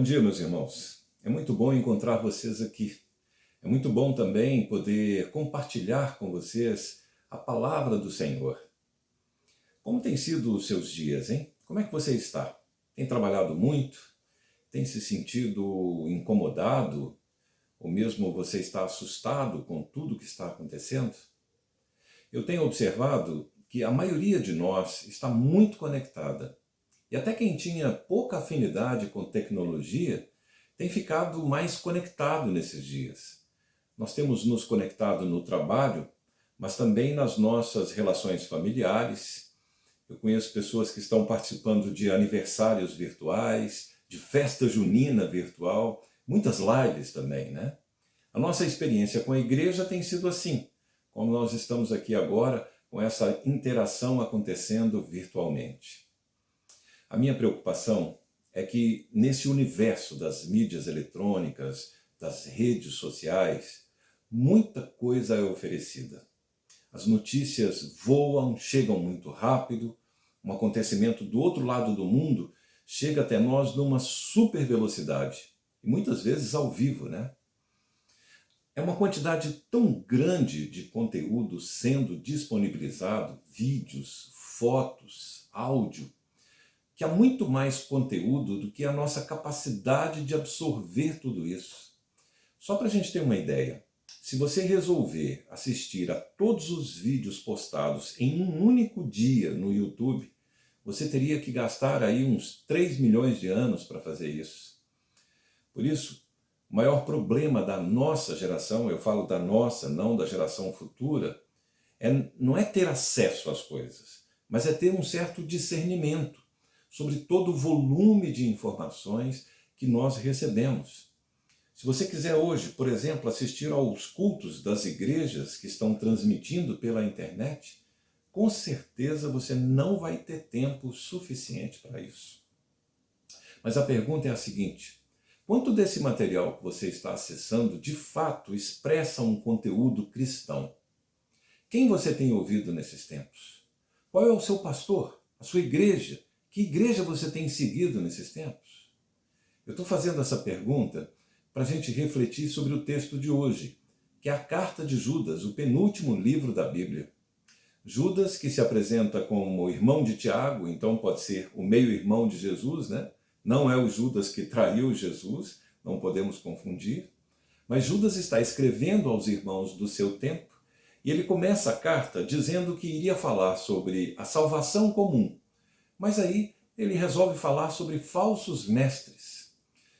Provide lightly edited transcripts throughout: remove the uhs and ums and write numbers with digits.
Bom dia, meus irmãos. É muito bom encontrar vocês aqui. É muito bom também poder compartilhar com vocês a palavra do Senhor. Como têm sido os seus dias, hein? Como é que você está? Tem trabalhado muito? Tem se sentido incomodado? Ou mesmo você está assustado com tudo que está acontecendo? Eu tenho observado que a maioria de nós está muito conectada. E até quem tinha pouca afinidade com tecnologia tem ficado mais conectado nesses dias. Nós temos nos conectado no trabalho, mas também nas nossas relações familiares. Eu conheço pessoas que estão participando de aniversários virtuais, de festa junina virtual, muitas lives também, né? A nossa experiência com a igreja tem sido assim, como nós estamos aqui agora com essa interação acontecendo virtualmente. A minha preocupação é que nesse universo das mídias eletrônicas, das redes sociais, muita coisa é oferecida. As notícias voam, chegam muito rápido, um acontecimento do outro lado do mundo chega até nós numa super velocidade, e muitas vezes ao vivo, né? É uma quantidade tão grande de conteúdo sendo disponibilizado, vídeos, fotos, áudio, que há muito mais conteúdo do que a nossa capacidade de absorver tudo isso. Só para a gente ter uma ideia, se você resolver assistir a todos os vídeos postados em um único dia no YouTube, você teria que gastar aí uns 3 milhões de anos para fazer isso. Por isso, o maior problema da nossa geração, eu falo da nossa, não da geração futura, não é ter acesso às coisas, mas é ter um certo discernimento sobre todo o volume de informações que nós recebemos. Se você quiser hoje, por exemplo, assistir aos cultos das igrejas que estão transmitindo pela internet, com certeza você não vai ter tempo suficiente para isso. Mas a pergunta é a seguinte: quanto desse material que você está acessando de fato expressa um conteúdo cristão? Quem você tem ouvido nesses tempos? Qual é o seu pastor? A sua igreja? Que igreja você tem seguido nesses tempos? Eu estou fazendo essa pergunta para a gente refletir sobre o texto de hoje, que é a Carta de Judas, o penúltimo livro da Bíblia. Judas, que se apresenta como irmão de Tiago, então pode ser o meio-irmão de Jesus, né? Não é o Judas que traiu Jesus, não podemos confundir. Mas Judas está escrevendo aos irmãos do seu tempo e ele começa a carta dizendo que iria falar sobre a salvação comum. Mas aí ele resolve falar sobre falsos mestres.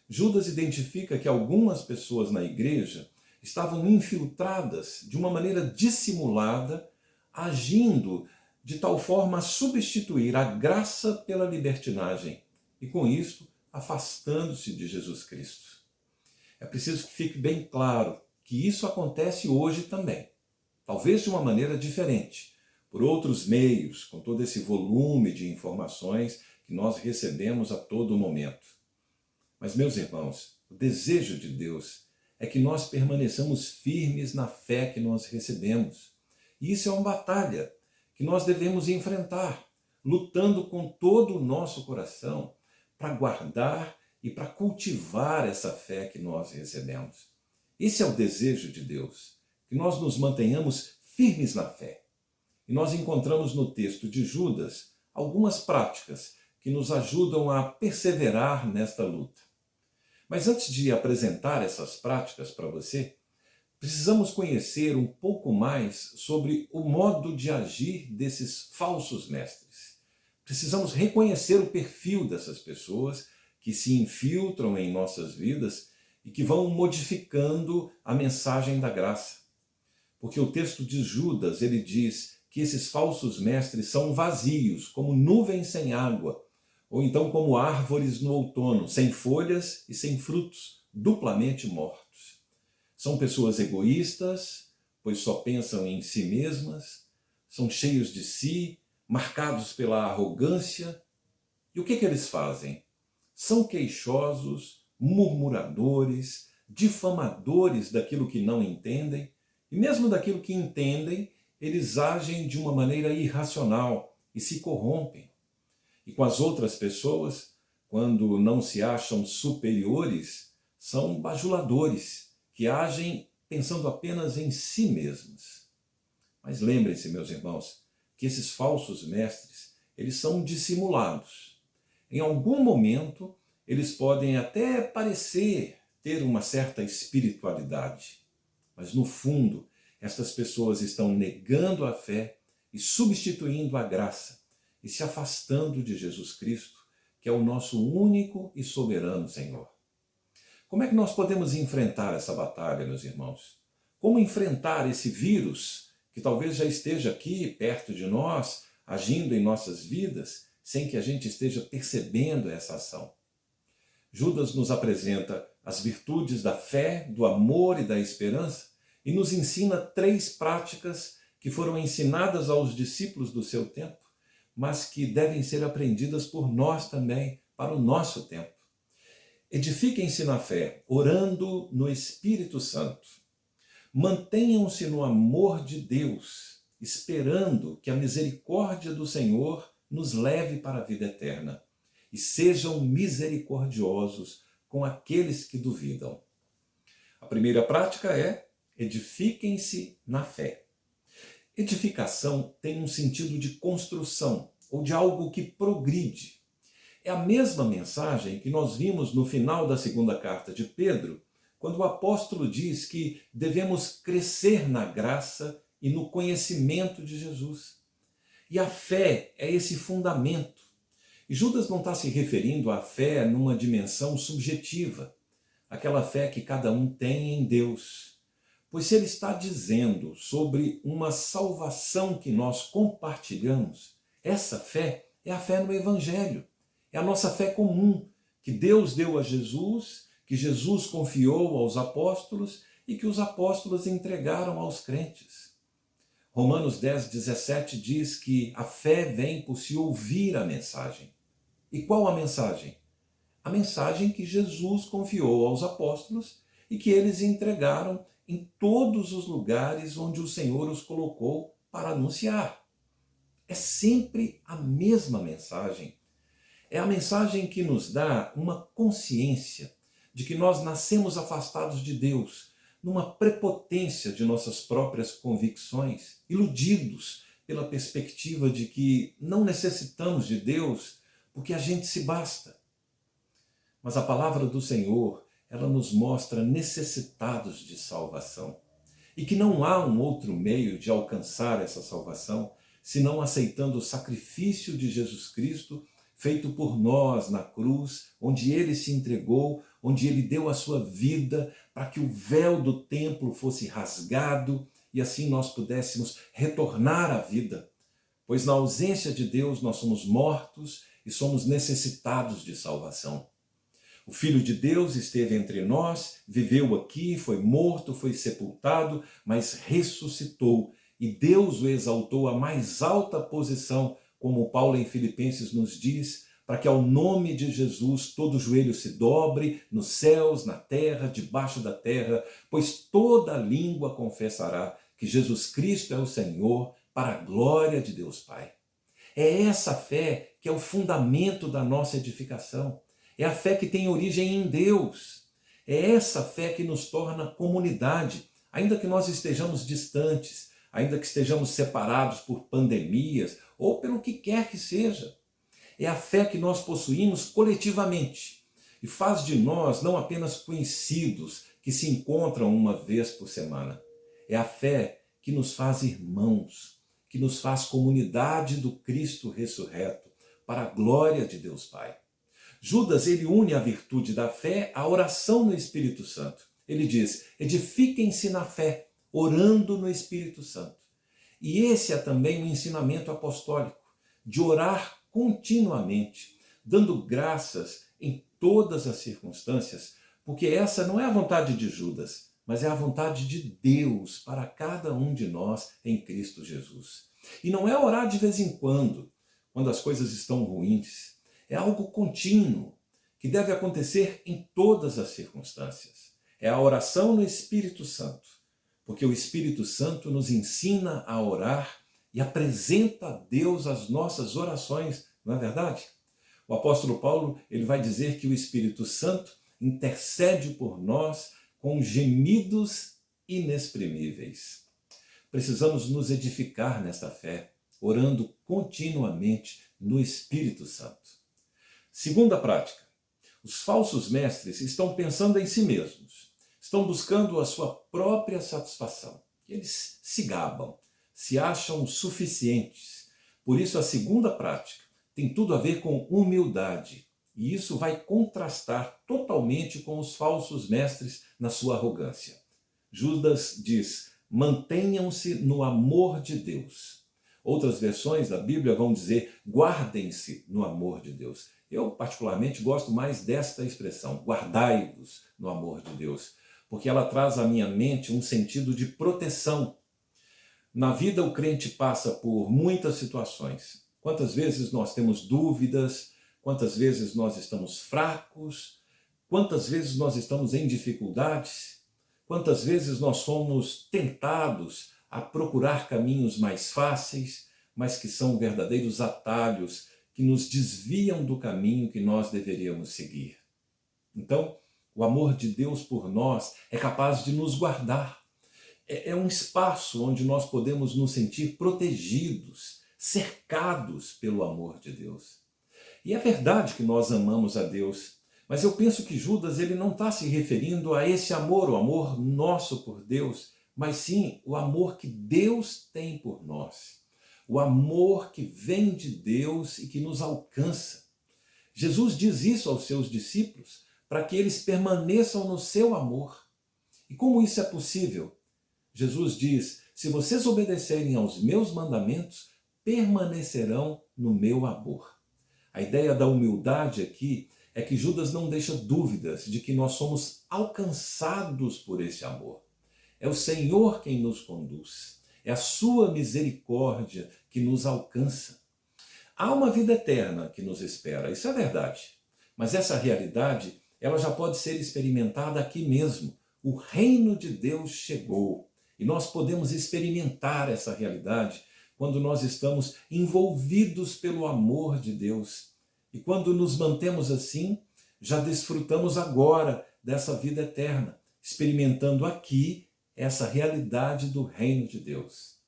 Judas identifica que algumas pessoas na igreja estavam infiltradas de uma maneira dissimulada, agindo de tal forma a substituir a graça pela libertinagem e, com isso, afastando-se de Jesus Cristo. É preciso que fique bem claro que isso acontece hoje também, talvez de uma maneira diferente, por outros meios, com todo esse volume de informações que nós recebemos a todo momento. Mas, meus irmãos, o desejo de Deus é que nós permaneçamos firmes na fé que nós recebemos. E isso é uma batalha que nós devemos enfrentar, lutando com todo o nosso coração para guardar e para cultivar essa fé que nós recebemos. Esse é o desejo de Deus, que nós nos mantenhamos firmes na fé. E nós encontramos no texto de Judas algumas práticas que nos ajudam a perseverar nesta luta. Mas antes de apresentar essas práticas para você, precisamos conhecer um pouco mais sobre o modo de agir desses falsos mestres. Precisamos reconhecer o perfil dessas pessoas que se infiltram em nossas vidas e que vão modificando a mensagem da graça. Porque o texto de Judas, ele diz que esses falsos mestres são vazios, como nuvens sem água, ou então como árvores no outono, sem folhas e sem frutos, duplamente mortos. São pessoas egoístas, pois só pensam em si mesmas, são cheios de si, marcados pela arrogância. E o que eles fazem? São queixosos, murmuradores, difamadores daquilo que não entendem, e mesmo daquilo que entendem, eles agem de uma maneira irracional e se corrompem. E com as outras pessoas, quando não se acham superiores, são bajuladores, que agem pensando apenas em si mesmos. Mas lembrem-se, meus irmãos, que esses falsos mestres, eles são dissimulados. Em algum momento, eles podem até parecer ter uma certa espiritualidade, mas no fundo, estas pessoas estão negando a fé e substituindo a graça e se afastando de Jesus Cristo, que é o nosso único e soberano Senhor. Como é que nós podemos enfrentar essa batalha, meus irmãos? Como enfrentar esse vírus que talvez já esteja aqui perto de nós, agindo em nossas vidas, sem que a gente esteja percebendo essa ação? Judas nos apresenta as virtudes da fé, do amor e da esperança e nos ensina 3 práticas que foram ensinadas aos discípulos do seu tempo, mas que devem ser aprendidas por nós também, para o nosso tempo. Edifiquem-se na fé, orando no Espírito Santo. Mantenham-se no amor de Deus, esperando que a misericórdia do Senhor nos leve para a vida eterna. E sejam misericordiosos com aqueles que duvidam. A primeira prática é: edifiquem-se na fé. Edificação tem um sentido de construção, ou de algo que progride. É a mesma mensagem que nós vimos no final da segunda carta de Pedro, quando o apóstolo diz que devemos crescer na graça e no conhecimento de Jesus. E a fé é esse fundamento. E Judas não está se referindo à fé numa dimensão subjetiva, aquela fé que cada um tem em Deus. Pois se ele está dizendo sobre uma salvação que nós compartilhamos, essa fé é a fé no Evangelho, é a nossa fé comum, que Deus deu a Jesus, que Jesus confiou aos apóstolos e que os apóstolos entregaram aos crentes. Romanos 10:17 diz que a fé vem por se ouvir a mensagem. E qual a mensagem? A mensagem que Jesus confiou aos apóstolos e que eles entregaram em todos os lugares onde o Senhor os colocou para anunciar. É sempre a mesma mensagem. É a mensagem que nos dá uma consciência de que nós nascemos afastados de Deus, numa prepotência de nossas próprias convicções, iludidos pela perspectiva de que não necessitamos de Deus porque a gente se basta. Mas a palavra do Senhor, ela nos mostra necessitados de salvação e que não há um outro meio de alcançar essa salvação senão aceitando o sacrifício de Jesus Cristo feito por nós na cruz, onde ele se entregou, onde ele deu a sua vida para que o véu do templo fosse rasgado e assim nós pudéssemos retornar à vida. Pois na ausência de Deus nós somos mortos e somos necessitados de salvação. O Filho de Deus esteve entre nós, viveu aqui, foi morto, foi sepultado, mas ressuscitou. E Deus o exaltou à mais alta posição, como Paulo em Filipenses nos diz, para que ao nome de Jesus todo joelho se dobre, nos céus, na terra, debaixo da terra, pois toda língua confessará que Jesus Cristo é o Senhor, para a glória de Deus Pai. É essa fé que é o fundamento da nossa edificação. É a fé que tem origem em Deus. É essa fé que nos torna comunidade, ainda que nós estejamos distantes, ainda que estejamos separados por pandemias ou pelo que quer que seja. É a fé que nós possuímos coletivamente e faz de nós não apenas conhecidos que se encontram uma vez por semana. É a fé que nos faz irmãos, que nos faz comunidade do Cristo ressurreto, para a glória de Deus Pai. Judas, ele une a virtude da fé à oração no Espírito Santo. Ele diz: edifiquem-se na fé, orando no Espírito Santo. E esse é também o ensinamento apostólico, de orar continuamente, dando graças em todas as circunstâncias, porque essa não é a vontade de Judas, mas é a vontade de Deus para cada um de nós em Cristo Jesus. E não é orar de vez em quando as coisas estão ruins. É algo contínuo, que deve acontecer em todas as circunstâncias. É a oração no Espírito Santo, porque o Espírito Santo nos ensina a orar e apresenta a Deus as nossas orações, não é verdade? O apóstolo Paulo, ele vai dizer que o Espírito Santo intercede por nós com gemidos inexprimíveis. Precisamos nos edificar nesta fé, orando continuamente no Espírito Santo. Segunda prática, os falsos mestres estão pensando em si mesmos, estão buscando a sua própria satisfação. Eles se gabam, se acham suficientes. Por isso, a segunda prática tem tudo a ver com humildade. E isso vai contrastar totalmente com os falsos mestres na sua arrogância. Judas diz: mantenham-se no amor de Deus. Outras versões da Bíblia vão dizer: guardem-se no amor de Deus. Eu, particularmente, gosto mais desta expressão, guardai-vos no amor de Deus, porque ela traz à minha mente um sentido de proteção. Na vida, o crente passa por muitas situações. Quantas vezes nós temos dúvidas, quantas vezes nós estamos fracos, quantas vezes nós estamos em dificuldades, quantas vezes nós somos tentados a procurar caminhos mais fáceis, mas que são verdadeiros atalhos que nos desviam do caminho que nós deveríamos seguir. Então, o amor de Deus por nós é capaz de nos guardar. É um espaço onde nós podemos nos sentir protegidos, cercados pelo amor de Deus. E é verdade que nós amamos a Deus, mas eu penso que Judas ele não está se referindo a esse amor, o amor nosso por Deus, mas sim o amor que Deus tem por nós. O amor que vem de Deus e que nos alcança. Jesus diz isso aos seus discípulos para que eles permaneçam no seu amor. E como isso é possível? Jesus diz: se vocês obedecerem aos meus mandamentos, permanecerão no meu amor. A ideia da humildade aqui é que Judas não deixa dúvidas de que nós somos alcançados por esse amor. É o Senhor quem nos conduz. É a sua misericórdia que nos alcança. Há uma vida eterna que nos espera, isso é verdade. Mas essa realidade, ela já pode ser experimentada aqui mesmo. O reino de Deus chegou. E nós podemos experimentar essa realidade quando nós estamos envolvidos pelo amor de Deus. E quando nos mantemos assim, já desfrutamos agora dessa vida eterna, experimentando aqui essa realidade do reino de Deus.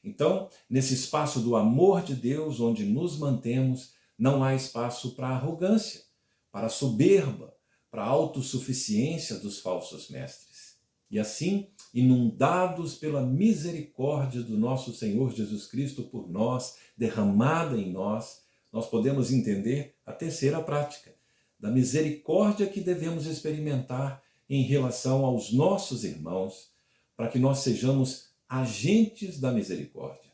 Então, nesse espaço do amor de Deus, onde nos mantemos, não há espaço para arrogância, para soberba, para a autossuficiência dos falsos mestres. E assim, inundados pela misericórdia do nosso Senhor Jesus Cristo por nós, derramada em nós, nós podemos entender a terceira prática, da misericórdia que devemos experimentar em relação aos nossos irmãos, para que nós sejamos agentes da misericórdia.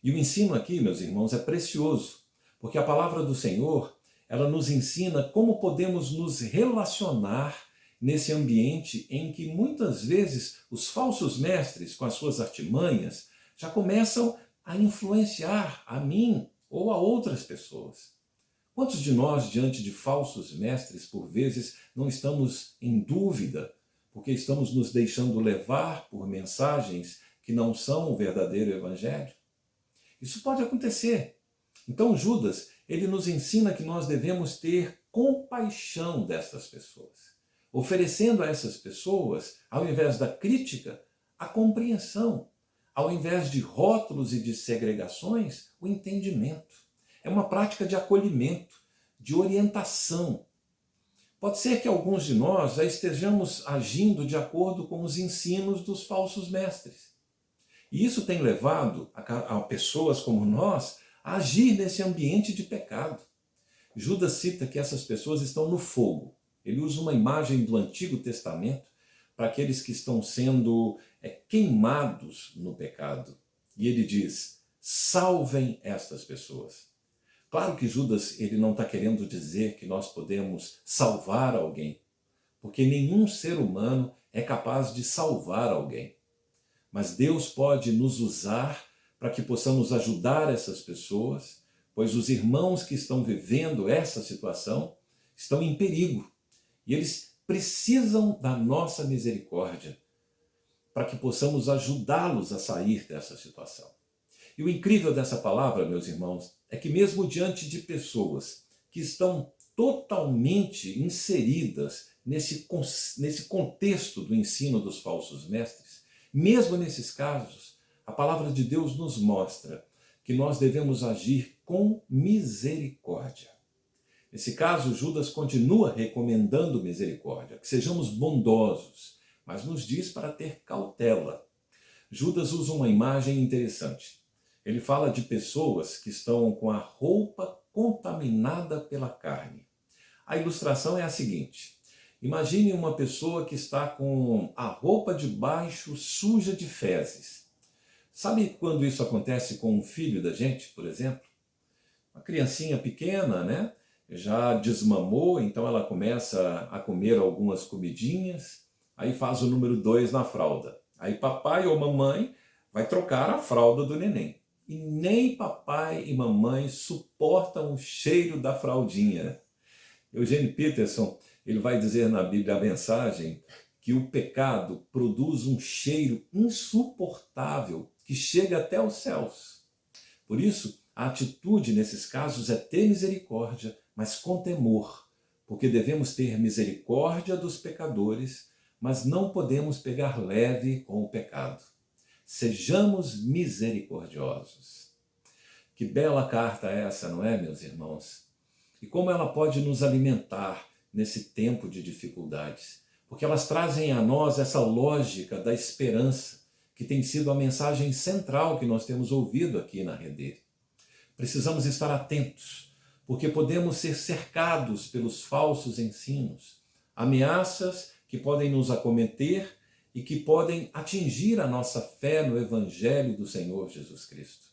E o ensino aqui, meus irmãos, é precioso, porque a palavra do Senhor, ela nos ensina como podemos nos relacionar nesse ambiente em que muitas vezes os falsos mestres, com as suas artimanhas, já começam a influenciar a mim ou a outras pessoas. Quantos de nós, diante de falsos mestres, por vezes, não estamos em dúvida, porque estamos nos deixando levar por mensagens que não são o verdadeiro evangelho? Isso pode acontecer. Então Judas, ele nos ensina que nós devemos ter compaixão destas pessoas, oferecendo a essas pessoas, ao invés da crítica, a compreensão, ao invés de rótulos e de segregações, o entendimento. É uma prática de acolhimento, de orientação. Pode ser que alguns de nós já estejamos agindo de acordo com os ensinos dos falsos mestres. E isso tem levado a pessoas como nós a agir nesse ambiente de pecado. Judas cita que essas pessoas estão no fogo. Ele usa uma imagem do Antigo Testamento para aqueles que estão sendo queimados no pecado. E ele diz: salvem estas pessoas. Claro que Judas ele não está querendo dizer que nós podemos salvar alguém, porque nenhum ser humano é capaz de salvar alguém. Mas Deus pode nos usar para que possamos ajudar essas pessoas, pois os irmãos que estão vivendo essa situação estão em perigo. E eles precisam da nossa misericórdia para que possamos ajudá-los a sair dessa situação. E o incrível dessa palavra, meus irmãos, é que mesmo diante de pessoas que estão totalmente inseridas nesse contexto do ensino dos falsos mestres. Mesmo nesses casos, a palavra de Deus nos mostra que nós devemos agir com misericórdia. Nesse caso, Judas continua recomendando misericórdia, que sejamos bondosos, mas nos diz para ter cautela. Judas usa uma imagem interessante. Ele fala de pessoas que estão com a roupa contaminada pela carne. A ilustração é a seguinte: imagine uma pessoa que está com a roupa de baixo suja de fezes. Sabe quando isso acontece com um filho da gente, por exemplo? Uma criancinha pequena, né? Já desmamou, então ela começa a comer algumas comidinhas, aí faz o número 2 na fralda. Aí papai ou mamãe vai trocar a fralda do neném. E nem papai e mamãe suportam o cheiro da fraldinha. Eugene Peterson, ele vai dizer na Bíblia a mensagem que o pecado produz um cheiro insuportável que chega até os céus. Por isso, a atitude nesses casos é ter misericórdia, mas com temor, porque devemos ter misericórdia dos pecadores, mas não podemos pegar leve com o pecado. Sejamos misericordiosos. Que bela carta é essa, não é, meus irmãos? E como ela pode nos alimentar nesse tempo de dificuldades? Porque elas trazem a nós essa lógica da esperança, que tem sido a mensagem central que nós temos ouvido aqui na Reder. Precisamos estar atentos, porque podemos ser cercados pelos falsos ensinos, ameaças que podem nos acometer e que podem atingir a nossa fé no Evangelho do Senhor Jesus Cristo.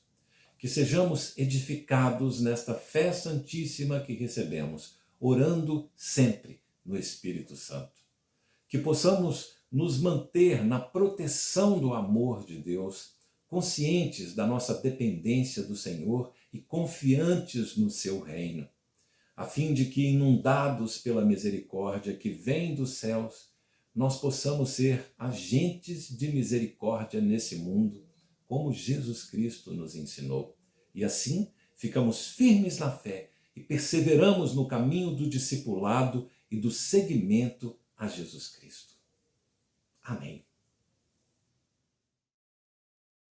Que sejamos edificados nesta fé santíssima que recebemos, orando sempre no Espírito Santo. Que possamos nos manter na proteção do amor de Deus, conscientes da nossa dependência do Senhor e confiantes no seu reino, a fim de que, inundados pela misericórdia que vem dos céus, nós possamos ser agentes de misericórdia nesse mundo, como Jesus Cristo nos ensinou. E assim, ficamos firmes na fé e perseveramos no caminho do discipulado e do seguimento a Jesus Cristo. Amém.